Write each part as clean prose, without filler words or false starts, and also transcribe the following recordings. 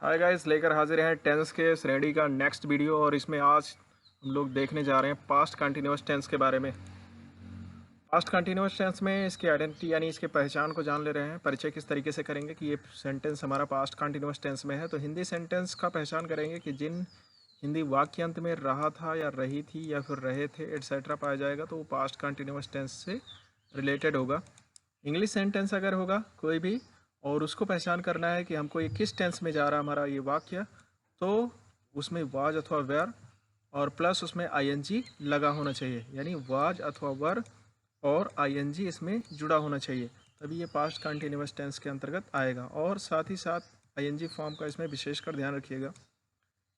Hi guys, लेकर हाजिर हैं टेंस के श्रेणी का नेक्स्ट वीडियो। और इसमें आज हम लोग देखने जा रहे हैं पास्ट कंटिन्यूअस टेंस के बारे में। पास्ट कंटिन्यूअस टेंस में इसकी आइडेंटिटी यानी इसके पहचान को जान ले रहे हैं। परिचय किस तरीके से करेंगे कि ये सेंटेंस हमारा पास्ट कंटिन्यूअस टेंस में है। तो हिंदी सेंटेंस का पहचान करेंगे कि जिन हिंदी वाक्यांत में रहा था या रही थी या फिर रहे थे एट्सेट्रा पाया जाएगा तो वो पास्ट कंटिन्यूअस टेंस से रिलेटेड होगा। इंग्लिश सेंटेंस अगर होगा कोई भी और उसको पहचान करना है कि हमको ये किस टेंस में जा रहा है हमारा ये वाक्य, तो उसमें वाज अथवा वेर और प्लस उसमें आईएनजी लगा होना चाहिए, यानी वाज अथवा वर और आईएनजी इसमें जुड़ा होना चाहिए, तभी ये पास्ट कंटिन्यूअस टेंस के अंतर्गत आएगा। और साथ ही साथ आईएनजी फॉर्म का इसमें विशेषकर ध्यान रखिएगा।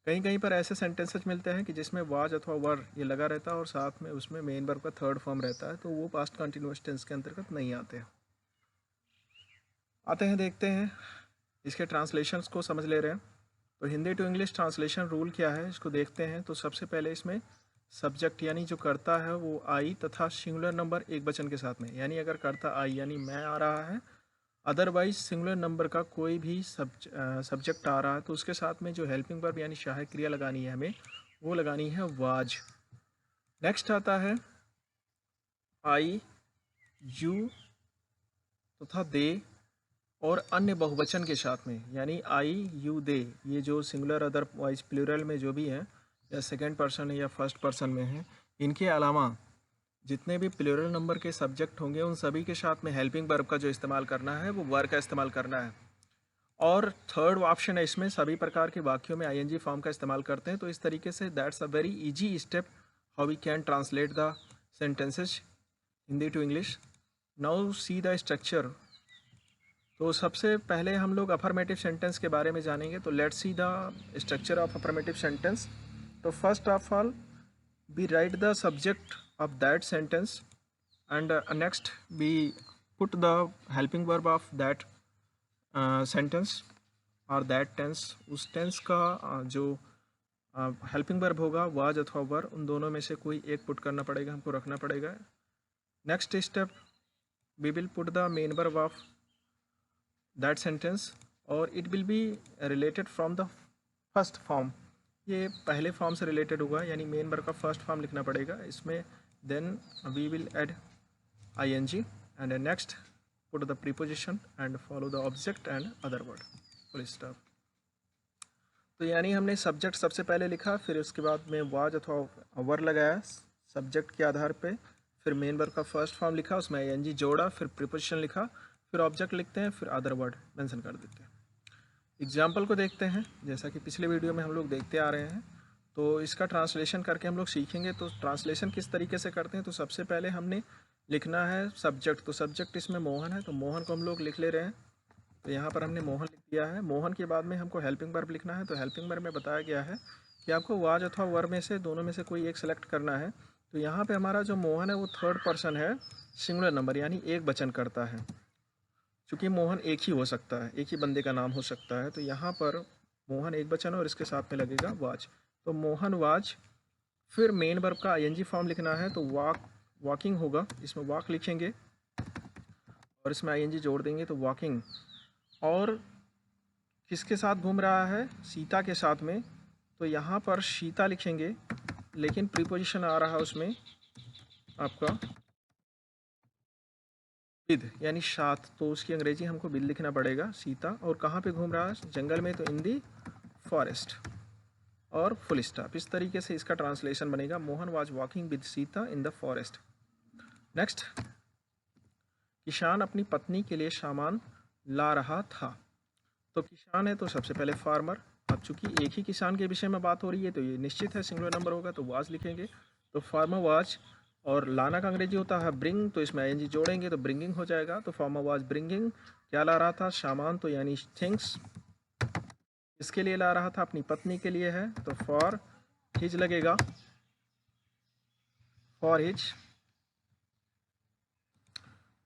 कहीं कहीं पर ऐसे सेंटेंसेस मिलते हैं कि जिसमें वाज अथवा वर ये लगा रहता है और साथ में उसमें मेन वर्ब का थर्ड फॉर्म रहता है, तो वो पास्ट कंटिन्यूअस टेंस के अंतर्गत नहीं आते हैं। देखते हैं इसके ट्रांसलेशंस को समझ ले रहे हैं। तो Hindi to English translation rule क्या है इसको देखते हैं। तो सबसे पहले इसमें सब्जेक्ट यानी जो करता है वो आई तथा सिंगुलर नंबर एक वचन के साथ में, यानी अगर करता आई यानी मैं आ रहा है, अदरवाइज सिंगुलर नंबर का कोई भी सब्जेक्ट आ रहा है तो उसके साथ में जो हेल्पिंग वर्ब यानी सहायक क्रिया लगानी है हमें वो लगानी है वाज। नेक्स्ट आता है आई, यू तथा दे और अन्य बहुवचन के साथ में, यानी आई यू दे, ये जो सिंगुलर अदरवाइज प्लूरल में जो भी है या सेकेंड पर्सन है या फर्स्ट पर्सन में है, इनके अलावा जितने भी प्लूरल नंबर के सब्जेक्ट होंगे उन सभी के साथ में हेल्पिंग वर्ब का जो इस्तेमाल करना है वो वर का इस्तेमाल करना है। और थर्ड ऑप्शन है इसमें सभी प्रकार के वाक्यों में आईएनजी फॉर्म का इस्तेमाल करते हैं। तो इस तरीके से that's a very easy step how we can translate the sentences Hindi to English. Now see the structure. तो सबसे पहले हम लोग अफर्मेटिव सेंटेंस के बारे में जानेंगे। तो let's see the structure of affirmative sentence. तो first of all we write the subject of that sentence and next we put the helping verb of that sentence or that tense। उस tense का जो helping verb होगा was अथवा वर, उन दोनों में से कोई एक पुट करना पड़ेगा, हमको रखना पड़ेगा। Next step we will put the main verb of that sentence और it will be related from the first form. ये पहले फॉर्म से रिलेटेड होगा, यानी मेन वर्ब का फर्स्ट फॉर्म लिखना पड़ेगा इसमें। Then we will add I N G and next put the preposition and follow the object and other word, full stop. तो यानी हमने सब्जेक्ट सबसे पहले लिखा, फिर उसके बाद में वाज अथवा वर लगाया सब्जेक्ट के आधार पे, फिर मेन वर्ब का फर्स्ट फॉर्म लिखा, उसमें आईएनजी जोड़ा, फिर प्रीपोजिशन लिखा, फिर ऑब्जेक्ट लिखते हैं, फिर अदर वर्ड मेंशन कर देते हैं। एग्जाम्पल को देखते हैं, जैसा कि पिछले वीडियो में हम लोग देखते आ रहे हैं। तो इसका ट्रांसलेशन करके हम लोग सीखेंगे। तो ट्रांसलेशन किस तरीके से करते हैं, तो सबसे पहले हमने लिखना है सब्जेक्ट। तो सब्जेक्ट इसमें मोहन है, तो मोहन को हम लोग लिख ले रहे हैं। तो यहाँ पर हमने मोहन लिख दिया है। मोहन के बाद में हमको हेल्पिंग वर्ब लिखना है। तो हेल्पिंग वर्ब में बताया गया है कि आपको वाज अथवा वर में से दोनों में से कोई एक सेलेक्ट करना है। तो यहाँ पर हमारा जो मोहन है वो थर्ड पर्सन है, सिंगुलर नंबर यानी एक वचन करता है। चूँकि मोहन एक ही हो सकता है, एक ही बंदे का नाम हो सकता है, तो यहाँ पर मोहन एक वचन और इसके साथ में लगेगा वाज। तो मोहन वाज, फिर मेन वर्ब का आईएनजी फॉर्म लिखना है। तो वॉकिंग होगा, इसमें वॉक लिखेंगे और इसमें आईएनजी जोड़ देंगे तो वॉकिंग। और किसके साथ घूम रहा है, सीता के साथ में, तो यहाँ पर सीता लिखेंगे, लेकिन प्रीपोजिशन आ रहा है उसमें आपका विद यानी साथ, तो उसकी अंग्रेजी हमको विद लिखना पड़ेगा। सीता और कहाँ पे घूम रहा है, जंगल में, तो इन दी फॉरेस्ट और फुल स्टॉप। इस तरीके से इसका ट्रांसलेशन बनेगा, Mohan was walking with Sita in the forest. Next, किसान अपनी पत्नी के लिए सामान ला रहा था। तो किसान है तो सबसे पहले फार्मर। अब चूंकि एक ही किसान के विषय में बात हो रही है तो ये निश्चित है सिंगुलर नंबर होगा, तो वाज लिखेंगे। तो फार्मर वाज, और लाना का अंग्रेजी होता है ब्रिंग, तो इसमें आईएनजी जोड़ेंगे तो ब्रिंगिंग हो जाएगा। तो फार्मर वाज ब्रिंगिंग, क्या ला रहा था, सामान, तो यानी थिंग्स। इसके लिए ला रहा था, अपनी पत्नी के लिए है, तो फॉर हिज लगेगा, फॉर हिज।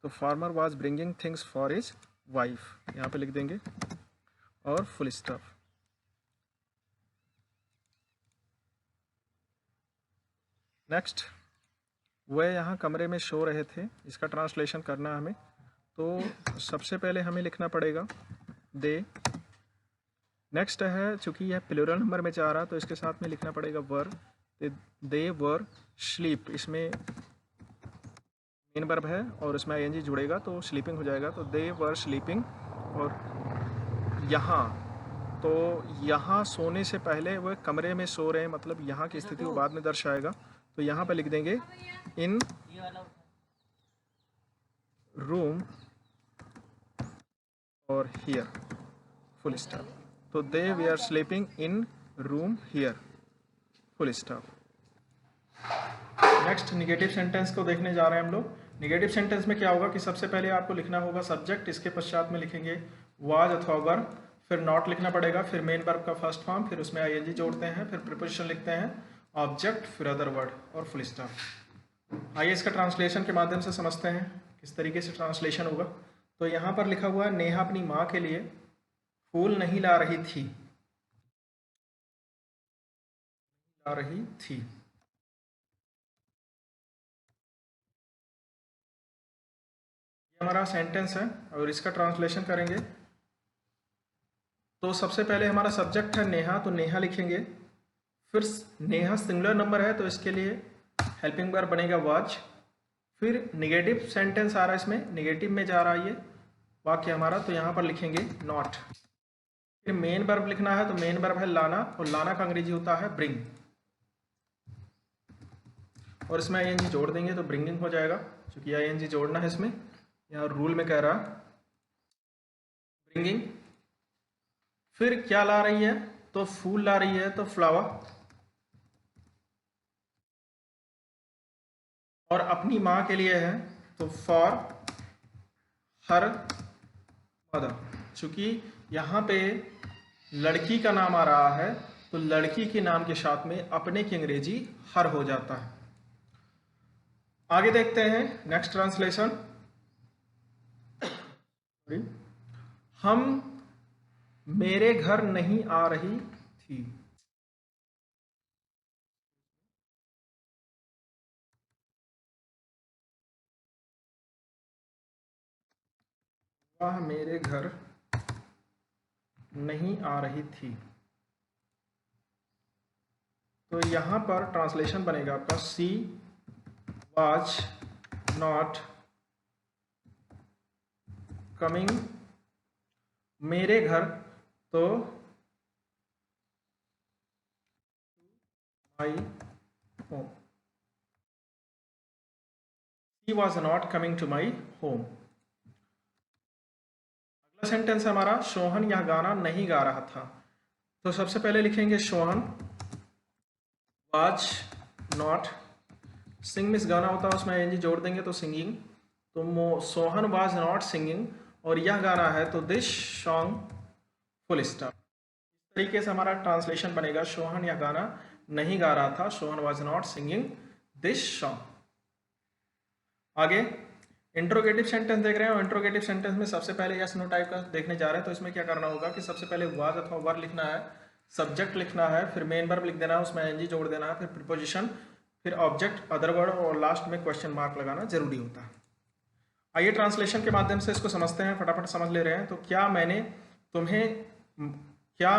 तो farmer was bringing things for his wife, यहाँ पे लिख देंगे और फुल स्टॉप। नेक्स्ट, वह यहाँ कमरे में सो रहे थे, इसका ट्रांसलेशन करना हमें। तो सबसे पहले हमें लिखना पड़ेगा दे नेक्स्ट है, चूँकि यह प्लूरल नंबर में जा रहा तो इसके साथ में लिखना पड़ेगा वर। दे वर स्लीप, इसमें मेन वर्ब है और उसमें आईएनजी जुड़ेगा तो स्लीपिंग हो जाएगा, तो दे वर स्लीपिंग। और यहाँ, तो यहाँ सोने से पहले वह कमरे में सो रहे हैं, मतलब यहाँ की स्थिति वो बाद में दर्शाएगा। तो यहाँ पे लिख देंगे इन रूम और हियर, फुल स्टॉप। तो they we are sleeping in room here, full stop. Next negative sentence को देखने जा रहे हैं हम लोग। निगेटिव सेंटेंस में क्या होगा कि सबसे पहले आपको लिखना होगा सब्जेक्ट, इसके पश्चात में लिखेंगे वाज अथवा वर, फिर नॉट लिखना पड़ेगा, फिर मेन वर्ब का फर्स्ट फॉर्म, फिर उसमें आईएनजी जोड़ते हैं, फिर प्रीपोजिशन लिखते हैं, ऑब्जेक्ट, फिर अदर वर्ड और फुल स्टॉप। आइए इसका ट्रांसलेशन के माध्यम से समझते हैं किस तरीके से ट्रांसलेशन होगा। तो यहाँ पर लिखा हुआ है नेहा अपनी माँ के लिए फूल नहीं ला रही थी, ला रही थी। हमारा सेंटेंस है और इसका ट्रांसलेशन करेंगे। तो सबसे पहले हमारा सब्जेक्ट है नेहा, तो नेहा लिखेंगे। फिर नेहा सिंगुलर नंबर है तो इसके लिए हेल्पिंग वर्ब बनेगा वाज। फिर निगेटिव सेंटेंस आ रहा है, इसमें निगेटिव में जा रहा है ये वाक्य हमारा, तो यहाँ पर लिखेंगे नॉट। फिर मेन वर्ब लिखना है, तो मेन वर्ब है लाना, और लाना का अंग्रेजी होता है ब्रिंग, और इसमें आईएनजी जोड़ देंगे तो ब्रिंगिंग हो जाएगा। क्योंकि आईएनजी जोड़ना है इसमें, यहाँ रूल में कह रहा ब्रिंगिंग। फिर क्या ला रही है, तो फूल ला रही है, तो फ्लावर। और अपनी माँ के लिए है तो फॉर हर मदर। चूंकि यहाँ पे लड़की का नाम आ रहा है तो लड़की के नाम के साथ में अपने की अंग्रेजी हर हो जाता है। आगे देखते हैं नेक्स्ट ट्रांसलेशन। हम मेरे घर नहीं आ रही थी, वह मेरे घर नहीं आ रही थी। तो यहाँ पर ट्रांसलेशन बनेगा आपका सी वाज नॉट कमिंग मेरे घर, तो my home. She was not coming to my home. अगला सेंटेंस है हमारा सोहन यह गाना नहीं गा रहा था। तो सबसे पहले लिखेंगे सोहन वाज नॉट, सिंग मिस गाना होता है उसमें एनजी जोड़ देंगे तो सिंगिंग। तो सोहन वाज नॉट सिंगिंग, और यह गाना है तो दिस सॉन्ग फुल स्टॉप। इस तरीके से हमारा ट्रांसलेशन बनेगा, सोहन यह गाना नहीं गा रहा था, Sohan was not singing this song. आगे इंट्रोगेटिव सेंटेंस देख रहे हैं, और इंट्रोगेटिव सेंटेंस में सबसे पहले यस नो टाइप का देखने जा रहे हैं। तो इसमें क्या करना होगा कि सबसे पहले वाज अथवा वर लिखना है, सब्जेक्ट लिखना है, फिर मेन वर्ब लिख देना है, उसमें एनजी जोड़ देना है, फिर प्रीपोजिशन, फिर ऑब्जेक्ट, अदर वर्ड, और लास्ट में क्वेश्चन मार्क लगाना जरूरी होता है। आइए ट्रांसलेशन के माध्यम से इसको समझते हैं, फटाफट समझ ले रहे हैं। तो क्या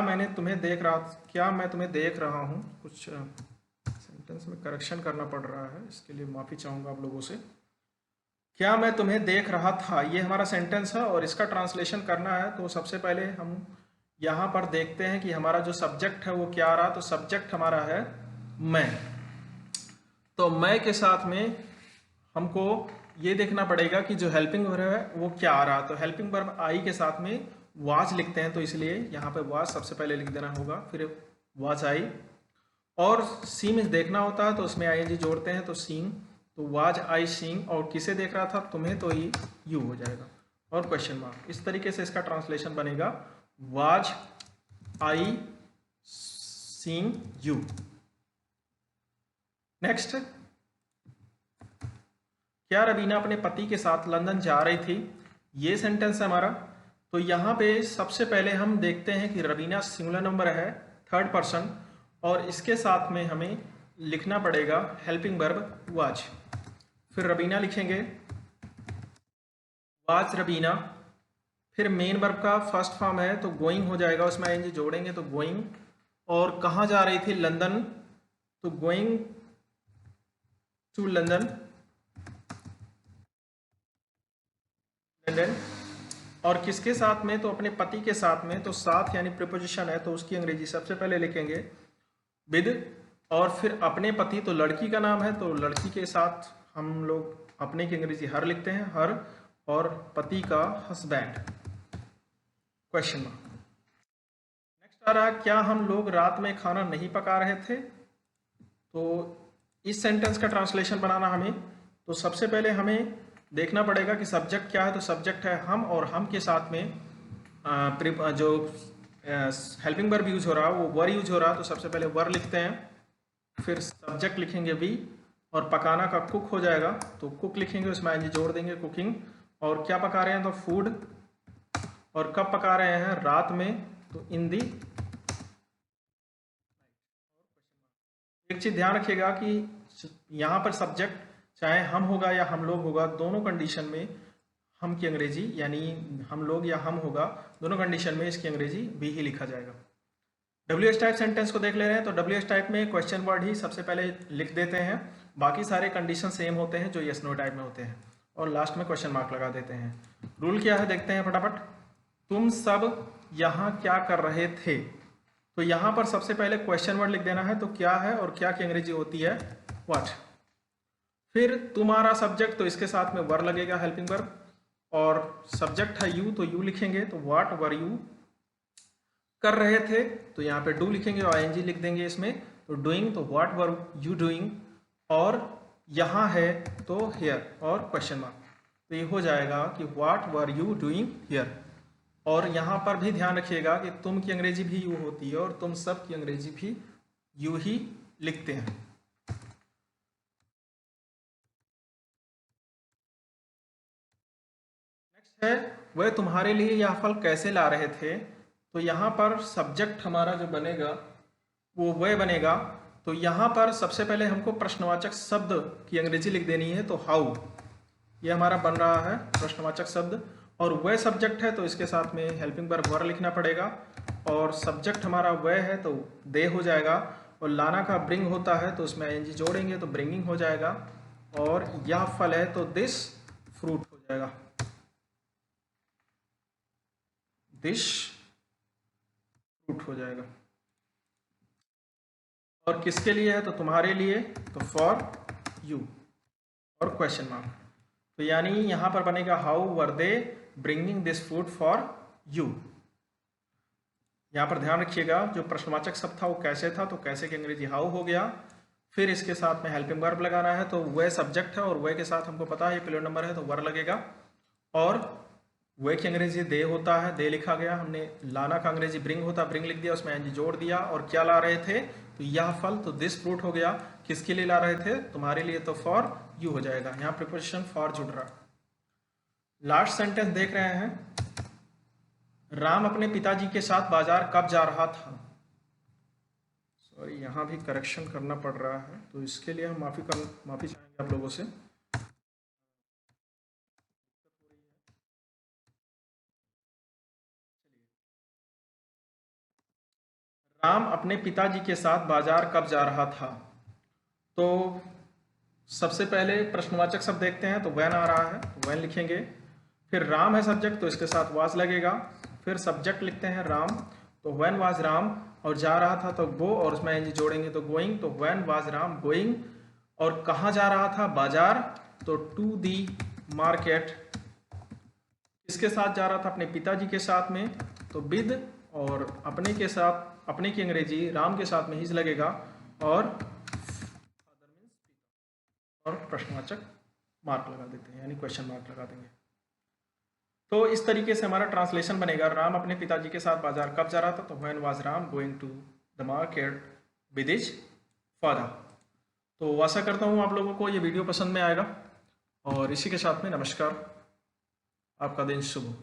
मैं तुम्हें देख रहा हूँ, कुछ सेंटेंस में करेक्शन करना पड़ रहा है, इसके लिए माफ़ी चाहूँगा आप लोगों से। क्या मैं तुम्हें देख रहा था, ये हमारा सेंटेंस है और इसका ट्रांसलेशन करना है। तो सबसे पहले हम यहाँ पर देखते हैं कि हमारा जो सब्जेक्ट है वो क्या आ रहा। तो सब्जेक्ट हमारा है मैं, तो मैं के साथ में हमको ये देखना पड़ेगा कि जो हेल्पिंग वर्ब है वो क्या आ रहा। तो हेल्पिंग वर्ब आई के साथ में वाज लिखते हैं, तो इसलिए यहाँ पे वाज सबसे पहले लिख देना होगा, फिर वाज आई। और सी में देखना होता है तो उसमें आईएनजी जोड़ते हैं, तो सीइंग, तो वाज आई सीइंग। और किसे देख रहा था, तुम्हें, तो ही यू हो जाएगा, और क्वेश्चन मार्क। इस तरीके से इसका ट्रांसलेशन बनेगा, was I seeing you. Next, क्या रवीना अपने पति के साथ लंदन जा रही थी, ये सेंटेंस है हमारा। तो यहाँ पे सबसे पहले हम देखते हैं कि रवीना सिंगुलर नंबर है, थर्ड पर्सन, और इसके साथ में हमें लिखना पड़ेगा हेल्पिंग वर्ब वाज। फिर रवीना लिखेंगे वाज रवीना, फिर मेन वर्ब का फर्स्ट फॉर्म है तो गोइंग हो जाएगा, उसमें आईएनजी जोड़ेंगे तो गोइंग। और कहाँ जा रही थी? लंदन, तो गोइंग टू लंदन, लंदन। और किसके साथ में? तो अपने पति के साथ में। तो साथ यानी प्रीपोजिशन है तो उसकी अंग्रेजी सबसे पहले लिखेंगे विद, और फिर अपने पति तो लड़की का नाम है तो लड़की के साथ हम लोग अपने की अंग्रेजी हर लिखते हैं, हर, और पति का हस्बैंड, क्वेश्चन मार्क। नेक्स्ट आ रहा, क्या हम लोग रात में खाना नहीं पका रहे थे? तो इस सेंटेंस का ट्रांसलेशन बनाना हमें, तो सबसे पहले हमें देखना पड़ेगा कि सब्जेक्ट क्या है। तो सब्जेक्ट है हम, और हम के साथ में जो हेल्पिंग वर्ब यूज हो रहा वो वर यूज हो रहा, तो सबसे पहले वर लिखते हैं, फिर सब्जेक्ट लिखेंगे वी, और पकाना का कुक हो जाएगा तो कुक लिखेंगे, उसमें आईएनजी जोड़ देंगे कुकिंग। और क्या पका रहे हैं? तो फूड। और कब पका रहे हैं? रात में, तो इन दी। एक चीज ध्यान रखिएगा कि यहाँ पर सब्जेक्ट चाहे हम होगा या हम लोग होगा, दोनों कंडीशन में हम की अंग्रेजी यानी हम लोग या हम होगा, दोनों कंडीशन में इसकी अंग्रेजी भी ही लिखा जाएगा। WH टाइप सेंटेंस को देख ले रहे हैं तो WH टाइप में क्वेश्चन वर्ड ही सबसे पहले लिख देते हैं, बाकी सारे कंडीशन सेम होते हैं जो यस नो टाइप में होते हैं, और लास्ट में क्वेश्चन मार्क लगा देते हैं। रूल क्या है देखते हैं फटाफट। तुम सब यहाँ क्या कर रहे थे? तो यहाँ पर सबसे पहले क्वेश्चन वर्ड लिख देना है, तो क्या है और क्या की अंग्रेजी होती है? व्हाट। फिर तुम्हारा सब्जेक्ट, तो इसके साथ में वर लगेगा हेल्पिंग वर्ब, और सब्जेक्ट है यू तो यू लिखेंगे, तो व्हाट वर यू कर रहे थे, तो यहाँ पे डू लिखेंगे और आईएनजी लिख देंगे इसमें, तो डूइंग, तो व्हाट वर यू डूइंग। और यहाँ है तो हियर और क्वेश्चन मार्क, तो ये हो जाएगा कि what were you doing here. और यहाँ पर भी ध्यान रखिएगा कि तुम की अंग्रेजी भी यू होती है और तुम सब की अंग्रेजी भी यू ही लिखते हैं। नेक्स्ट है, वह तुम्हारे लिए यह फल कैसे ला रहे थे? तो यहाँ पर सब्जेक्ट हमारा जो बनेगा वो वह बनेगा, तो यहाँ पर सबसे पहले हमको प्रश्नवाचक शब्द की अंग्रेजी लिख देनी है, तो हाउ, ये हमारा बन रहा है प्रश्नवाचक शब्द। और वह सब्जेक्ट है तो इसके साथ में हेल्पिंग वर्ब वर लिखना पड़ेगा, और सब्जेक्ट हमारा वह है तो दे हो जाएगा, और लाना का ब्रिंग होता है तो उसमें आईएनजी जोड़ेंगे तो ब्रिंगिंग हो जाएगा, और यह फल है तो दिस फ्रूट हो जाएगा, दिस फ्रूट हो जाएगा। और किसके लिए है? तो तुम्हारे लिए, तो फॉर यू, और क्वेश्चन मार्क। तो यानी यहां पर बनेगा how were they bringing this food for you. यहां पर ध्यान रखिएगा जो प्रश्नवाचक शब्द था वो कैसे था, तो कैसे की अंग्रेजी हाउ हो गया। फिर इसके साथ में हेल्पिंग वर्ब लगाना है, तो वह सब्जेक्ट है और वह के साथ हमको पता है प्लूरल नंबर है तो वर लगेगा, और वह की अंग्रेजी दे होता है, दे लिखा गया, हमने लाना का अंग्रेजी ब्रिंग होता, ब्रिंग लिख दिया, उसमें एनजी जोड़ दिया, और क्या ला रहे थे? तो यह फल, तो दिस फ्रूट हो गया। किसके लिए ला रहे थे? तुम्हारे लिए, तो फॉर यू हो जाएगा, यहाँ प्रीपोजिशन फॉर जुड़ रहा। लास्ट सेंटेंस देख रहे हैं, राम अपने पिताजी के साथ बाजार कब जा रहा था? सॉरी, यहाँ भी करेक्शन करना पड़ रहा है, तो इसके लिए हम माफी चाहेंगे आप लोगों से। राम अपने पिताजी के साथ बाजार कब जा रहा था? तो सबसे पहले प्रश्नवाचक शब्द देखते हैं, तो वैन आ रहा है तो वैन लिखेंगे, फिर राम है सब्जेक्ट तो इसके साथ वाज लगेगा, फिर सब्जेक्ट लिखते हैं राम, तो वैन वाज राम, और जा रहा था तो गो, और उसमें एनजी जोड़ेंगे तो गोइंग, तो वैन वाज राम गोइंग। और कहाँ जा रहा था? बाजार, तो टू दी मार्केट। इसके साथ जा रहा था? अपने पिताजी के साथ में, तो विद, और अपने के साथ, अपने की अंग्रेजी राम के साथ में हिज लगेगा, और प्रश्नवाचक मार्क लगा देते हैं यानी क्वेश्चन मार्क लगा देंगे। तो इस तरीके से हमारा ट्रांसलेशन बनेगा, राम अपने पिताजी के साथ बाजार कब जा रहा था? तो when was Ram going to the market with his father. तो आशा करता हूँ आप लोगों को ये वीडियो पसंद में आएगा, और इसी के साथ में नमस्कार, आपका दिन शुभ हो।